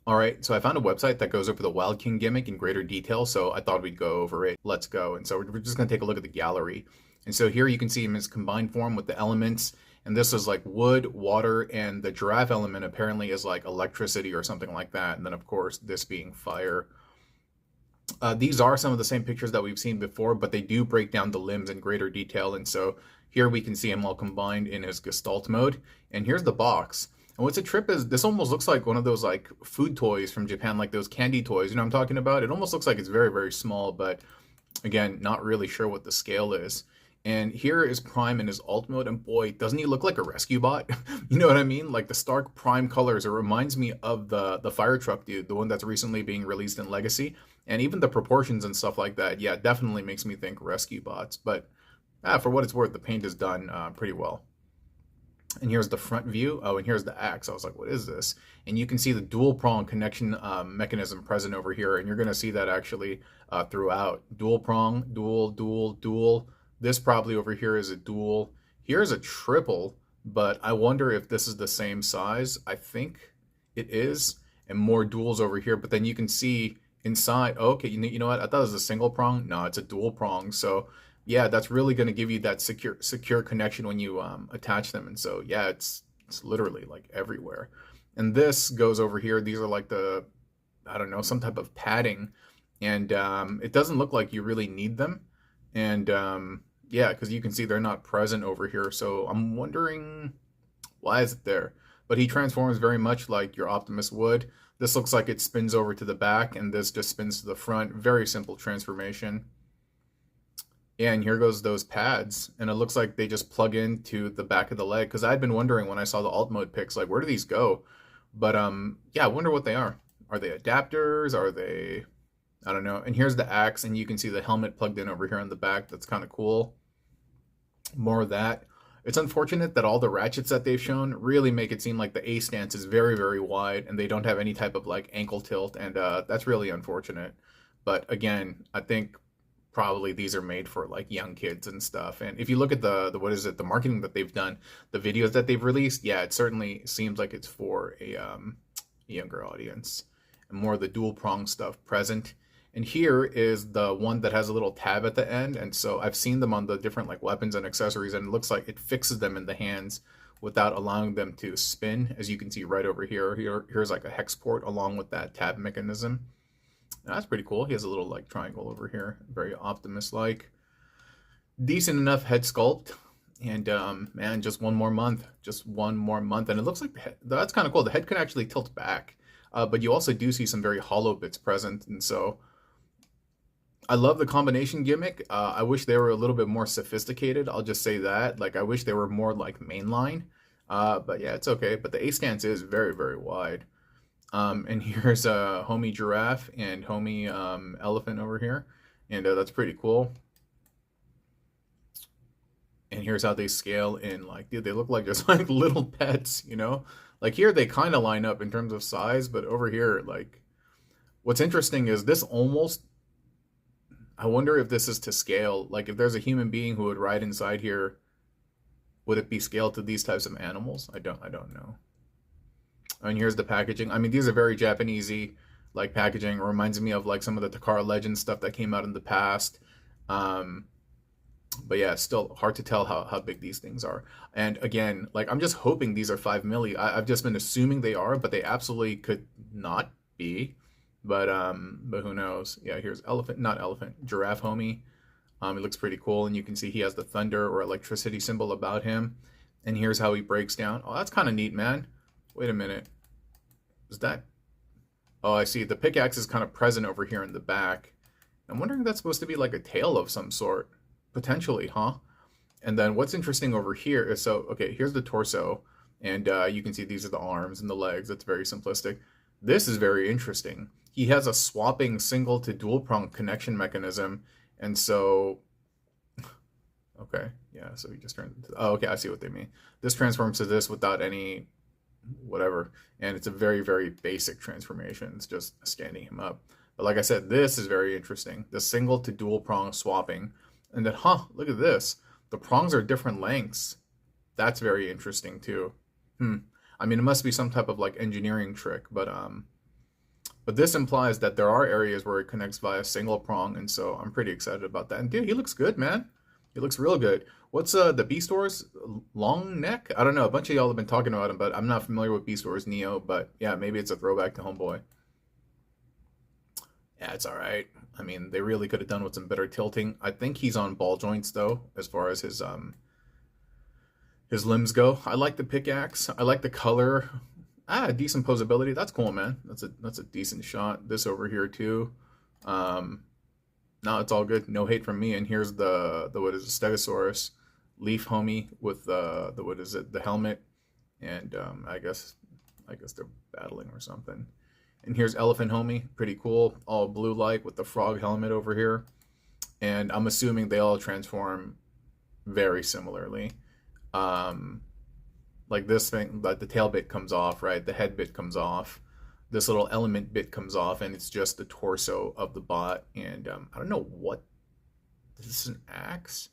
All right, so I found a website that goes over the Wild King gimmick in greater detail, so I thought we'd go over it. Let's go. And so we're just going to take a look at the gallery. And so here you can see him in his combined form with the elements. And this is like wood, water, and the giraffe element apparently is like electricity or something like that. And then, of course, this being fire. These are some of the same pictures that we've seen before, but they do break down the limbs in greater detail. And so here we can see him all combined in his Gestalt mode. And here's the box. And what's a trip is this almost looks like one of those like food toys from Japan, like those candy toys. You know what I'm talking about? It almost looks like it's very, very small, but again, not really sure what the scale is. And here is Prime in his alt mode, and boy, doesn't he look like a rescue bot? You know what I mean? Like the stark Prime colors, it reminds me of the fire truck dude, the one that's recently being released in Legacy. And even the proportions and stuff like that, yeah, definitely makes me think rescue bots. But for what it's worth, the paint is done pretty well. And here's the front view. Oh, and here's the axe. I was like, what is this? And you can see the dual prong connection mechanism present over here. And you're going to see that actually throughout. Dual prong, dual, dual, dual. This probably over here is a dual. Here's a triple, but I wonder if this is the same size. I think it is. And more duals over here. But then you can see inside. Oh, okay, you know what? I thought it was a single prong. No, it's a dual prong. So yeah, that's really going to give you that secure connection when you attach them. And so yeah, it's literally like everywhere. And this goes over here. These are like the, I don't know, some type of padding, and it doesn't look like you really need them. And yeah, because you can see they're not present over here. So I'm wondering why is it there? But he transforms very much like your Optimus would. This looks like it spins over to the back, and this just spins to the front. Very simple transformation. Yeah, and here goes those pads, and it looks like they just plug into the back of the leg. Because I'd been wondering when I saw the alt mode pics, like where do these go? But yeah, I wonder what they are. Are they adapters? Are they? I don't know. And here's the axe, and you can see the helmet plugged in over here on the back. That's kind of cool. More of that. It's unfortunate that all the ratchets that they've shown really make it seem like the A stance is very, very wide, and they don't have any type of like ankle tilt, and that's really unfortunate. But again, I think probably these are made for like young kids and stuff. And if you look at the what is it, the marketing that they've done, the videos that they've released, yeah, it certainly seems like it's for a younger audience, and more of the dual prong stuff present. And here is the one that has a little tab at the end, and so I've seen them on the different like weapons and accessories, and it looks like it fixes them in the hands without allowing them to spin, as you can see right over here. Here's like a hex port along with that tab mechanism. That's pretty cool. He has a little like triangle over here, very Optimus-like. Decent enough head sculpt, and man, just one more month, and it looks like that's kind of cool. The head can actually tilt back, but you also do see some very hollow bits present, and so I love the combination gimmick. I wish they were a little bit more sophisticated. I'll just say that. Like, I wish they were more like mainline. But yeah, it's okay. But the A stance is very, very wide. And here's a homie giraffe and homie elephant over here. And that's pretty cool. And here's how they scale in. Like, dude, they look like just like little pets, you know? Like here, they kind of line up in terms of size. But over here, like, what's interesting is this almost I wonder if this is to scale. Like if there's a human being who would ride inside here, would it be scaled to these types of animals? I don't know. And here's the packaging. I mean, these are very Japanesey like packaging. It reminds me of like some of the Takara Legends stuff that came out in the past. Um, but yeah, it's still hard to tell how big these things are. And again, like I'm just hoping these are 5 milli. I've just been assuming they are, but they absolutely could not be. But who knows? Yeah, here's elephant, not elephant, giraffe homie. He looks pretty cool, and you can see he has the thunder or electricity symbol about him. And here's how he breaks down. Oh, that's kind of neat, man. Wait a minute. Is that? Oh, I see. The pickaxe is kind of present over here in the back. I'm wondering if that's supposed to be like a tail of some sort. Potentially, huh? And then what's interesting over here is, so, okay, here's the torso. And you can see these are the arms and the legs. That's very simplistic. This is very interesting. He has a swapping single to dual prong connection mechanism. And so, okay, yeah, so he just turned into, oh, okay, I see what they mean. This transforms to this without any whatever. And it's a very, very basic transformation. It's just standing him up. But like I said, this is very interesting. The single to dual prong swapping. And then, huh, look at this. The prongs are different lengths. That's very interesting too. I mean, it must be some type of like engineering trick, but But this implies that there are areas where it connects via single prong, and so I'm pretty excited about that. And dude, he looks good, man. He looks real good. What's the Beastor's long neck? I don't know. A bunch of y'all have been talking about him, but I'm not familiar with Beastor's Neo. But yeah, maybe it's a throwback to Homeboy. Yeah, it's all right. I mean, they really could have done with some better tilting. I think he's on ball joints though, as far as his limbs go. I like the pickaxe. I like the color. Decent posability. That's cool, man. That's a decent shot. This over here too. No, it's all good. No hate from me. And here's the what is it, Stegosaurus Leaf homie with the what is it, the helmet, and I guess they're battling or something. And here's Elephant homie, pretty cool, all blue like with the frog helmet over here. And I'm assuming they all transform very similarly. Like this thing, like the tail bit comes off, right? The head bit comes off. This little element bit comes off, and it's just the torso of the bot. And I don't know what. Is this an axe?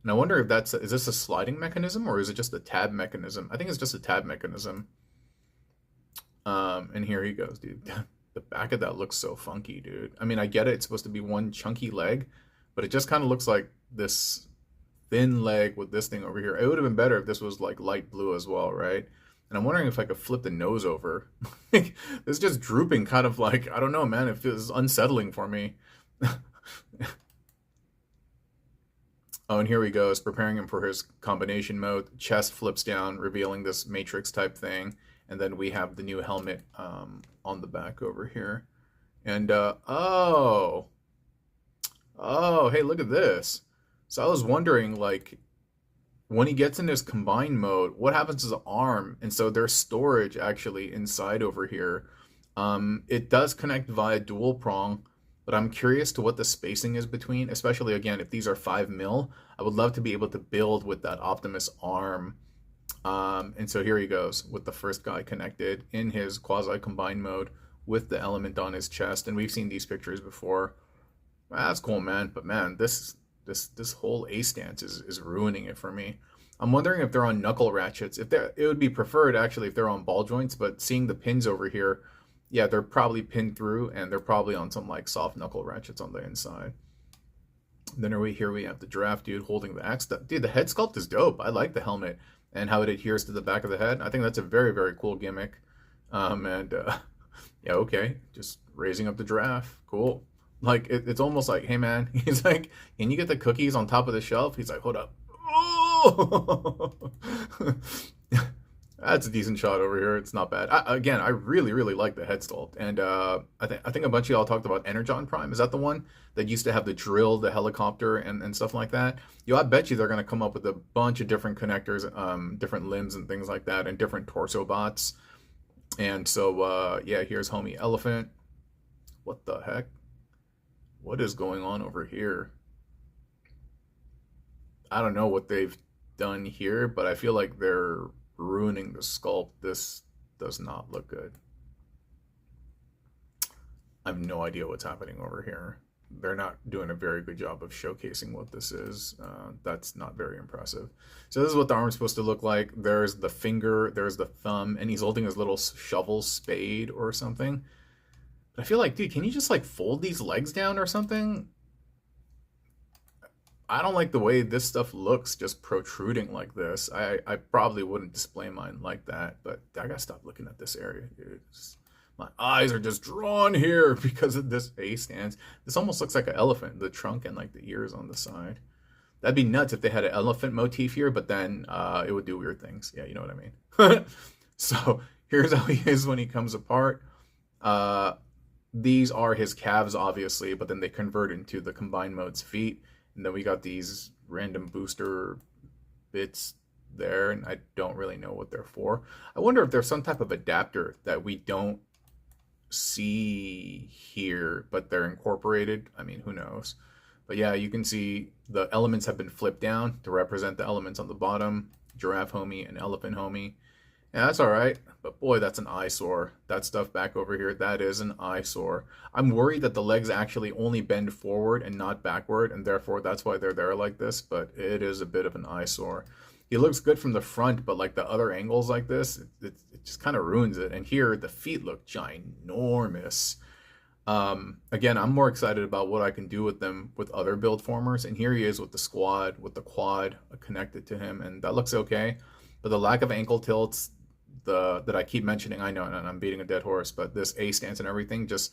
And I wonder if is this a sliding mechanism or is it just a tab mechanism? I think it's just a tab mechanism. And here he goes, dude. The back of that looks so funky, dude. I mean, I get it. It's supposed to be one chunky leg, but it just kind of looks like this thin leg with this thing over here. It would have been better if this was like light blue as well, right? And I'm wondering if I could flip the nose over. It's just drooping, kind of like, I don't know, man. It feels unsettling for me. Oh, and here he goes, preparing him for his combination mode. Chest flips down, revealing this matrix type thing. And then we have the new helmet on the back over here. And, oh, hey, look at this. So I was wondering, like, when he gets in his combined mode, what happens to the arm? And so there's storage actually inside over here. It does connect via dual prong, but I'm curious to what the spacing is between, especially again, if these are 5 mil, I would love to be able to build with that Optimus arm. And so here he goes with the first guy connected in his quasi combined mode with the element on his chest. And we've seen these pictures before. That's cool, man. But man, this whole A stance is ruining it for me. I'm wondering if they're on knuckle ratchets. It would be preferred actually if they're on ball joints, but seeing the pins over here, yeah, they're probably pinned through and they're probably on some like soft knuckle ratchets on the inside. Then here we have the giraffe dude holding the axe. Dude, the head sculpt is dope. I like the helmet and how it adheres to the back of the head. I think that's a very, very cool gimmick. Yeah, okay, just raising up the giraffe. Cool. Like, it's almost like, hey, man, he's like, can you get the cookies on top of the shelf? He's like, hold up. Oh! That's a decent shot over here. It's not bad. Again, I really, really like the head sculpt. And I think a bunch of y'all talked about Energon Prime. Is that the one that used to have the drill, the helicopter, and stuff like that? Yo, I bet you they're going to come up with a bunch of different connectors, different limbs and things like that, and different torso bots. And so, yeah, here's homie Elephant. What the heck? What is going on over here? I don't know what they've done here, but I feel like they're ruining the sculpt. This does not look good. I have no idea what's happening over here. They're not doing a very good job of showcasing what this is. That's not very impressive. So this is what the arm's supposed to look like. There's the finger, there's the thumb, and he's holding his little shovel spade or something. I feel like, dude, can you just like fold these legs down or something? I don't like the way this stuff looks just protruding like this. I probably wouldn't display mine like that, but I gotta stop looking at this area, dude. My eyes are just drawn here because of this A stance. This almost looks like an elephant, the trunk and like the ears on the side. That'd be nuts if they had an elephant motif here, but then it would do weird things. Yeah, you know what I mean? So here's how he is when he comes apart. These are his calves, obviously, but then they convert into the combined mode's feet. And then we got these random booster bits there, and I don't really know what they're for. I wonder if there's some type of adapter that we don't see here, but they're incorporated. I mean, who knows? But yeah, you can see the elements have been flipped down to represent the elements on the bottom. Giraffe homie and elephant homie. Yeah, that's all right. But boy, that's an eyesore. That stuff back over here, that is an eyesore. I'm worried that the legs actually only bend forward and not backward, and therefore that's why they're there like this, but it is a bit of an eyesore. he looks good from the front, but like the other angles like this, it just kind of ruins it. And here the feet look ginormous. Again, I'm more excited about what I can do with them with other build formers. And here he is with the squad, with the quad connected to him, and that looks okay. But the lack of ankle tilts, that I keep mentioning, I know, and I'm beating a dead horse, but this A stance and everything, just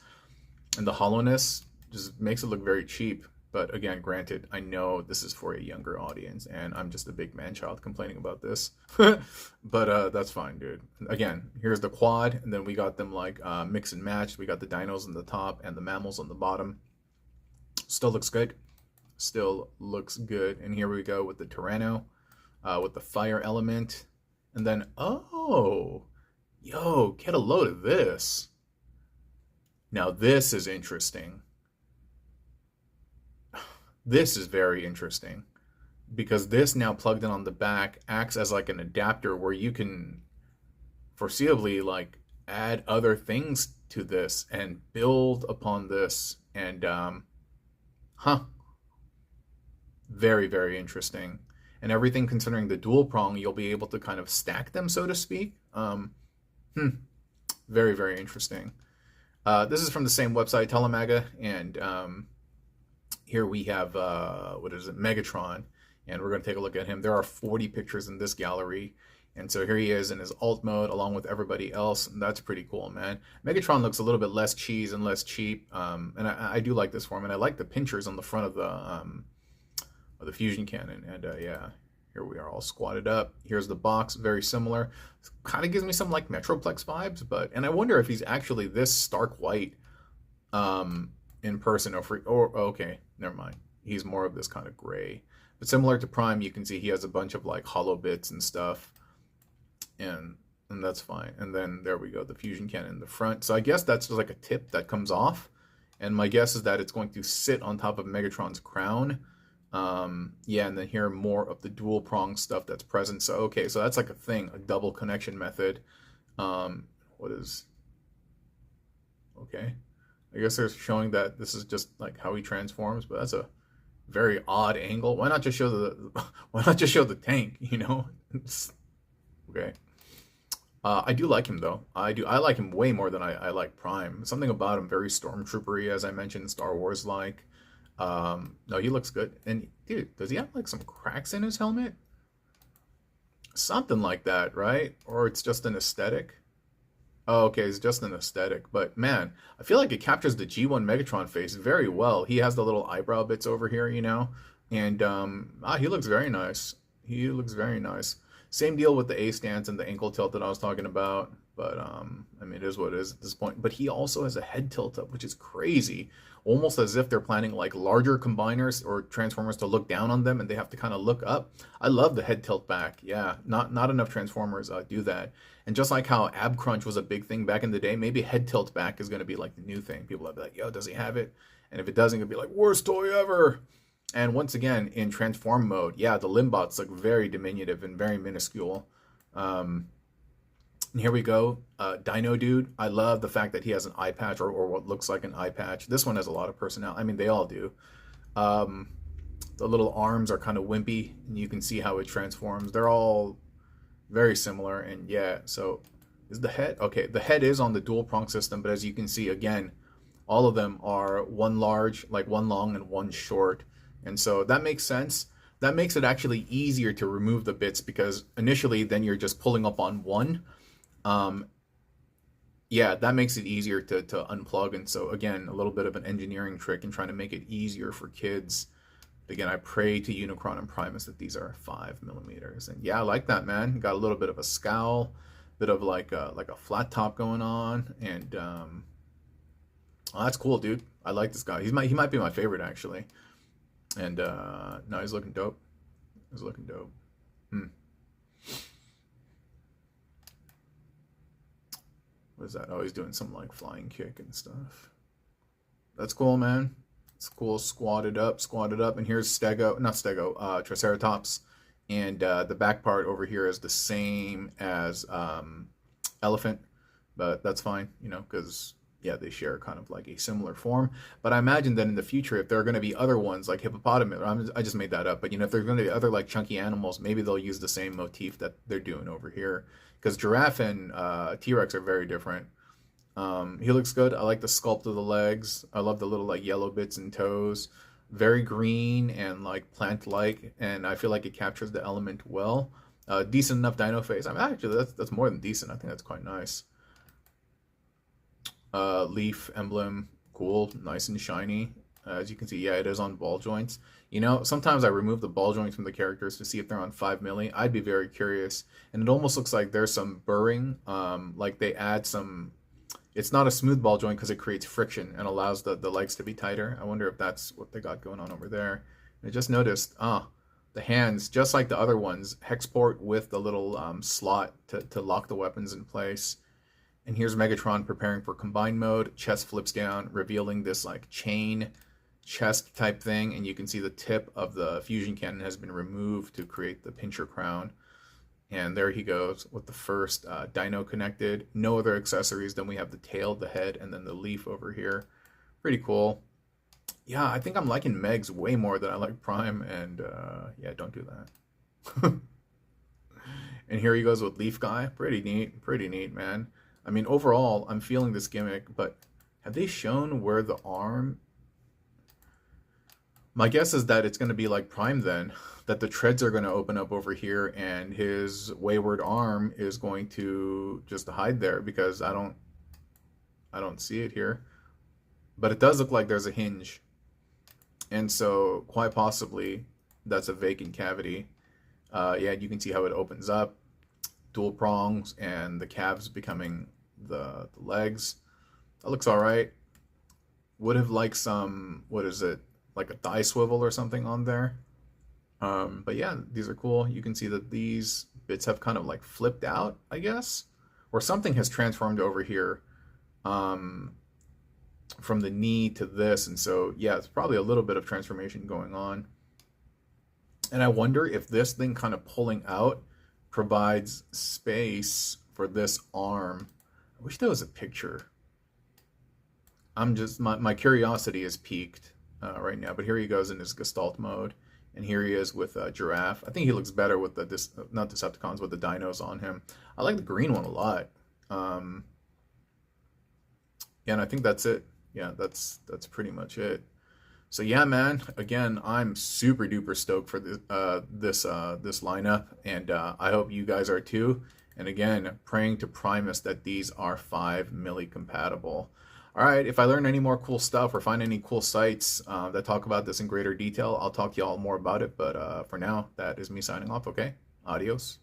and the hollowness just makes it look very cheap. But again, granted, I know this is for a younger audience, and I'm just a big man child complaining about this. But that's fine, dude. Again, here's the quad, and then we got them like mix and match. We got the dinos on the top and the mammals on the bottom. Still looks good. Still looks good. And here we go with the Tyranno, with the fire element. And then, oh, yo, get a load of this. Now this is interesting. This is very interesting because this now plugged in on the back acts as like an adapter where you can foreseeably like add other things to this and build upon this. And very, very interesting. And everything considering the dual prong, you'll be able to kind of stack them, so to speak. Very, very interesting. This is from the same website, Telemaga, and here we have, what is it, Megatron, and we're going to take a look at him. There are 40 pictures in this gallery, and so here he is in his alt mode along with everybody else, and that's pretty cool, man. Megatron looks a little bit less cheese and less cheap, and I do like this form, and I like the pinchers on the front of the fusion cannon, and yeah, here we are all squatted up. Here's the box, very similar. Kind of gives me some like Metroplex vibes, and I wonder if he's actually this stark white in person or okay, never mind. He's more of this kind of gray. But similar to Prime, you can see he has a bunch of like hollow bits and stuff, and that's fine. And then there we go, the fusion cannon in the front. So I guess that's just like a tip that comes off, and my guess is that it's going to sit on top of Megatron's crown. Yeah, and then here more of the dual prong stuff that's present. So okay, so that's like a thing, a double connection method. What is okay? I guess they're showing that this is just like how he transforms, but that's a very odd angle. Why not just show the tank, you know? Okay. I do like him though. I like him way more than I like Prime. Something about him very stormtroopery, as I mentioned, Star Wars like. No, he looks good. And dude, does he have like some cracks in his helmet? Something like that, right? Or it's just an aesthetic? Oh, okay, it's just an aesthetic. But man, I feel like it captures the G1 Megatron face very well. He has the little eyebrow bits over here, you know? And he looks very nice. He looks very nice. Same deal with the A stance and the ankle tilt that I was talking about. But I mean, it is what it is at this point. But he also has a head tilt up, which is crazy. Almost as if they're planning like larger combiners or transformers to look down on them, and they have to kind of look up. I love the head tilt back. Yeah, not enough transformers do that. And just like how ab crunch was a big thing back in the day, maybe head tilt back is going to be like the new thing. People will be like, yo, does he have it? And if it doesn't, it'll be like, worst toy ever. And once again, in transform mode, yeah, the limbots look very diminutive and very minuscule. And here we go, Dino Dude. I love the fact that he has an eye patch or what looks like an eye patch. This one has a lot of personality. I mean, they all do. The little arms are kind of wimpy, and you can see how it transforms. They're all very similar, and yeah, so is the head. Okay, the head is on the dual prong system, but as you can see, again, all of them are one large, like one long and one short. And so that makes sense. That makes it actually easier to remove the bits because initially then you're just pulling up on one. Yeah, that makes it easier to unplug. And so again, a little bit of an engineering trick in trying to make it easier for kids. But again, I pray to Unicron and Primus that these are 5mm. And yeah, I like that, man. Got a little bit of a scowl, bit of like a flat top going on. And oh, that's cool, dude. I like this guy. He might be my favorite actually. And no, he's looking dope. He's looking dope. What is that? Oh, he's doing some like flying kick and stuff. That's cool, man. It's cool. Squatted up. And here's Triceratops. And the back part over here is the same as Elephant. But that's fine, you know, because yeah, they share kind of like a similar form. But I imagine that in the future, if there are going to be other ones like hippopotamus, I just made that up, but you know, if there's going to be other like chunky animals, maybe they'll use the same motif that they're doing over here. Because giraffe and T-Rex are very different. He looks good. I like the sculpt of the legs. I love the little like yellow bits and toes. Very green and like plant-like, and I feel like it captures the element well. Decent enough dino face. I mean, actually, that's more than decent. I think that's quite nice. Leaf emblem, cool, nice and shiny. As you can see, yeah, it is on ball joints. You know, sometimes I remove the ball joints from the characters to see if they're on 5 milli. I'd be very curious. And it almost looks like there's some burring, like they add some. It's not a smooth ball joint because it creates friction and allows the legs to be tighter. I wonder if that's what they got going on over there. I just noticed, the hands, just like the other ones, hexport with the little slot to lock the weapons in place. And here's Megatron preparing for combined mode. Chest flips down, revealing this like chain chest type thing. And you can see the tip of the fusion cannon has been removed to create the pincher crown. And there he goes with the first dino connected. No other accessories. Then we have the tail, the head, and then the leaf over here. Pretty cool. Yeah, I think I'm liking Megs way more than I like Prime. And yeah, don't do that. And here he goes with Leaf Guy. Pretty neat, man. I mean, overall, I'm feeling this gimmick, but have they shown where the arm... My guess is that it's going to be like Prime then, that the treads are going to open up over here and his wayward arm is going to just hide there because I don't see it here. But it does look like there's a hinge. And so quite possibly that's a vacant cavity. Yeah, you can see how it opens up. Dual prongs and the calves becoming the legs. That looks all right. Would have liked some, what is it, like a thigh swivel or something on there. But yeah, these are cool. You can see that these bits have kind of like flipped out, I guess, or something has transformed over here from the knee to this. And so, yeah, it's probably a little bit of transformation going on. And I wonder if this thing kind of pulling out provides space for this arm. I wish there was a picture. I'm just, my curiosity is piqued right now. But here he goes in his Gestalt mode. And here he is with Giraffe. I think he looks better with the, not Decepticons, with the dinos on him. I like the green one a lot. Yeah, and I think that's it. Yeah, that's pretty much it. So yeah, man, again, I'm super duper stoked for this this lineup, and I hope you guys are too. And again, praying to Primus that these are 5 milli compatible. All right, if I learn any more cool stuff or find any cool sites that talk about this in greater detail, I'll talk to y'all more about it. But for now, that is me signing off, okay? Adios.